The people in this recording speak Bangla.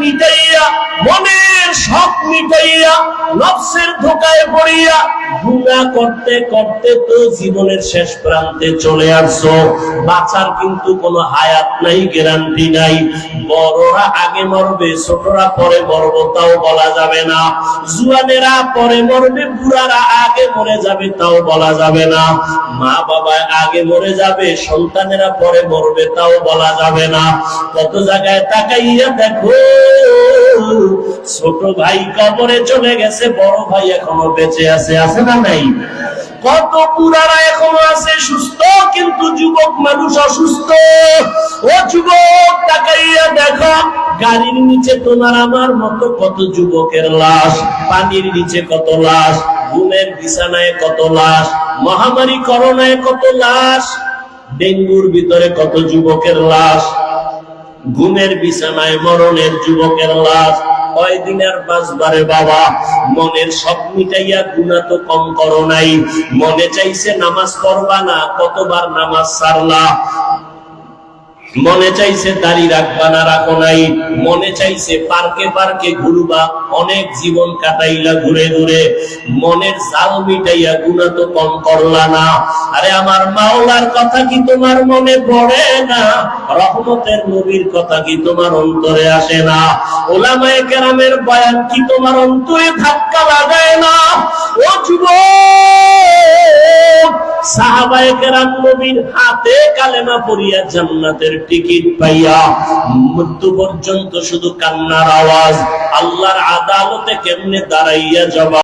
মিটাইয়া, মনের শখ মিটাইয়া, নফসের ধোকায় পড়িয়া গুনাহ করতে করতে তো জীবনের শেষ প্রান্তে চলে আসছো। বাঁচার কিন্তু কোনো হায়াত নাই, গ্যারান্টি নাই। বড়রা আগে মরবে, ছোটরা পরে মরবে তাও বলা যাবে না। জুয়ানেরা পরে মরবে, বুড়ারা আগে মরে যাবে তাও বলা যাবে না। মা বাবা আগে মরে যাবে, সন্তানেরা পরে মরবে তাও বলা যাবে না। কত জায়গায় তাকাইয়া দেখো, ছোট ভাই কবরে চলে গেছে, বড় ভাই এখনো বেঁচে আছে, আছে না নাই? কত বুড়ারা এখনো আছে সুস্থ, কিন্তু যুবক মানুষ অসুস্থ। ও যুবক, তাকাইয়া দেখো, গাড়ির নিচে তোমার আমার মতো কত যুবকের লাশ, পানির নিচে কত লাশ, ঘুমের বিছানায় কত লাশ, মহামারী করোনায় কত লাশ, ডেঙ্গুর ভিতরে কত যুবকের লাশ, ঘুমের বিছানায় মরণের যুবকের লাশ। কয়দিনের বাঁচবারে বাবা, মনের সব মিটাইয়া গুনাহ তো কম করো নাই। মনে চাইছে নামাজ পড়বা না, কতবার নামাজ ছাড়লা। মনে চাইছে দাড়ি রাখবা না, রাখো নাই। মনে চাইছে পার্কে পার্কে ঘুরবা, অনেক জীবন কাটাইলা ঘুরে ঘুরে। মনের জাল মিটাইয়া গুনাহ তো কম করলা না। আরে আমার মাওলার কথা কি তোমার মনে পড়ে না? রহমতের নবীর কথা কি তোমার অন্তরে আসে না? উলামায়ে কেরামের বয়ান কি তোমার অন্তরে ধাক্কা লাগায় না? ও যুবক, সাহাবায়ে কেরাম নবীর হাতে কালেমা পড়িয়া জান্নাতের টিকিট পাইয়া মৃত্যু পর্যন্ত শুধু কান্নার আওয়াজ। আল্লাহর আদালতে কেমনে দাঁড়াইয়া জবাব